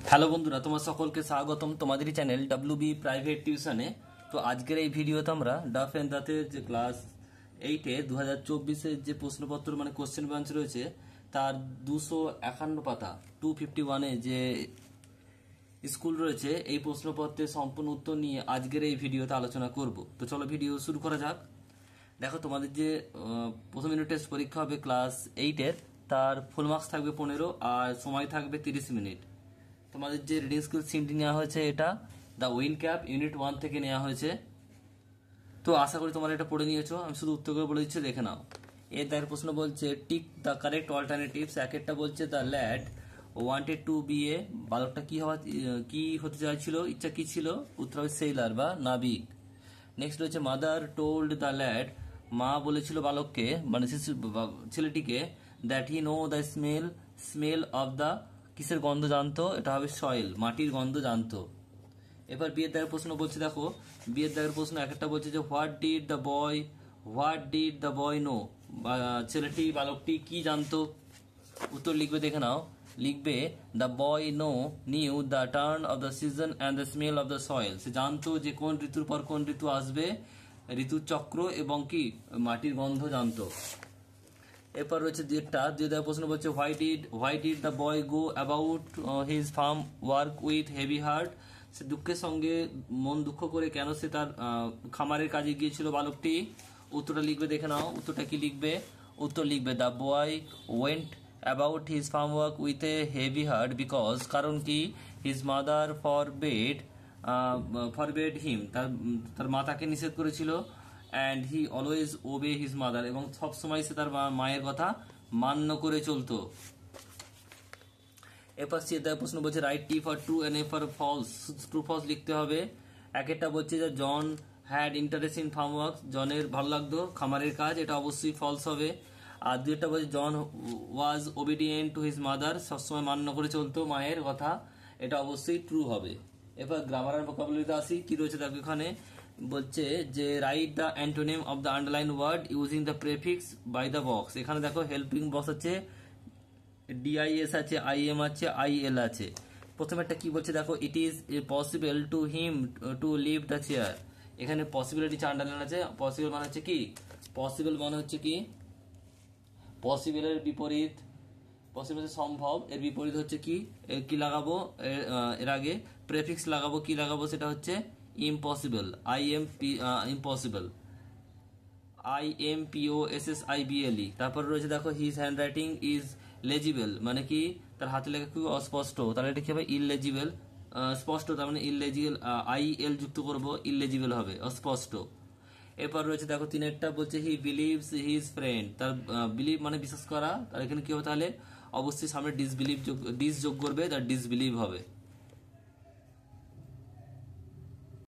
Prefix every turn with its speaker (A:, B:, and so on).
A: Hello বন্ধুরা, তোমার সকলকে স্বাগতম তোমাদেরই চ্যানেল ডাব্লিউবি প্রাইভেট টিউশনে। তো আজকের এই ভিডিওতে আমরা ডাফ এন্ড দাঁতের যে ক্লাস 8-এ 2024-এর যে প্রশ্নপত্র মানে কোশ্চেন ব্যাংক রয়েছে তার 251 পাতা 251-এ যে স্কুল রয়েছে এই প্রশ্নপত্রের সম্পূর্ণ উত্তর নিয়ে আজকের এই ভিডিওতে আলোচনা করব। তো চলো ভিডিও শুরু করা যাক। দেখো, তোমাদের যে প্রথম ইউনিট টেস্ট পরীক্ষা হবে ক্লাস 8-এর, তার ফুল মার্কস থাকবে 15 আর সময় থাকবে 30 মিনিট। তোমাদের যে রিডিং স্কিল সিনটি নেওয়া হয়েছে এটা দ্য উইন ক্যাপ ইউনিট 1 থেকে নেওয়া হয়েছে। তো আশা করি তোমরা এটা পড়ে নিয়েছো। আমি শুধু উত্তরগুলো বলে দিচ্ছি, দেখে নাও। এর দেখের প্রশ্ন বলছে টিক দ্য কারেক্ট অল্টারনেটিভস। এক একটা বলছে the lad wanted to be a, বালকটা কি হতে চাইছিল, ইচ্ছা কি ছিল, উত্তর হবে সেইলার বা নাবিক। নেক্সট হচ্ছে মাদার টোল্ড দ্য ল্যাড, মা বলেছিল বালককে মানে ছেলেটিকে that he know the smell of the, কিসের গন্ধ জানতো, এটা হবে সয়েল, মাটির গন্ধ জানতো। এবার বিয়ের দাগের প্রশ্ন বলছে, দেখো বিয়ের দাগের প্রশ্ন এক একটা বলছে যে what did the boy know, ছেলেটি বালকটি কি জানতো। উত্তর লিখবে, দেখে নাও। লিখবে the boy knew the turn of the season and the smell of the soil. সে জানতো যে কোন ঋতুর পর কোন ঋতু আসবে, ঋতুর চক্র এবং কি মাটির গন্ধ জানতো। এরপর রয়েছে দুইটা প্রশ্ন বলছে why did the boy go about his farm work with heavy heart. সে দুঃখের সঙ্গে মন দুঃখ করে কেন সে তার খামারের কাজে গিয়েছিল বালকটি। উত্তরটা লিখবে, দেখে নাও উত্তরটা কি লিখবে। উত্তর লিখবে the boy went about his farm work with a heavy heart because, কারণ কি হিজ মাদার ফরবেড হিম, তার মা তাকে নিষেধ করেছিল। And he always ওবে his mother, এবং সবসময় সে তার মায়ের কথা মান্য করে চলতো। এরপর সে প্রশ্ন বলছে write T for true and F for false. True false লিখতে হবে। এক একটা বলছে যে John had interest in farm work, জনের ভালো লাগতো খামারের কাজ, এটা অবশ্যই ফলস হবে। আর দুইটা বলছে জন ওয়াজ ওবিডিয়েন্ট টু হিজ মাদার, সবসময় মান্য করে চলতো মায়ের কথা, এটা অবশ্যই ট্রু হবে। এরপর গ্রামার আর ভোকাবুলারিতে আসি, কি রয়েছে দেখো এখানে। বলছে যে write the antonym of the underline word using the prefix by the box. এখানে দেখো হেল্পিং বক্স আছে, ডিআইএস আছে, আইএম আছে, আইএল আছে। প্রথমে একটা কি বলছে দেখো, it is possible to him to leave the chair. এখানে পসিবিলিটি আন্ডারলাইন আছে। পসিবল মানে হচ্ছে কি, পসিবলের বিপরীত, পসিবল সম্ভব, এর বিপরীত হচ্ছে কি, কি লাগাবো এর আগে প্রেফিক্স লাগাবো, কি লাগাবো সেটা হচ্ছে ইম্পসিবল, ইম্পসিবল, IMPOSSIBLE। তারপর রয়েছে দেখো হিজ হ্যান্ড রাইটিং ইজ লেজিবল, মানে কি তার হাতে লেখা খুব অস্পষ্ট, তাহলে এটা কি হবে ইললেজিবল। স্পষ্ট তার মানে ইললেজিবল, IL যুক্ত করবো, ইললেজিবল হবে অস্পষ্ট। এরপর রয়েছে দেখো তিনেরটা বলছে হি বিলিভস হিজ ফ্রেন্ড, তার বিলিভ মানে বিশ্বাস করা, তার এখানে কি হবে তাহলে অবশ্যই সামনে ডিস যোগ করবে, তার ডিসবিলিভ হবে।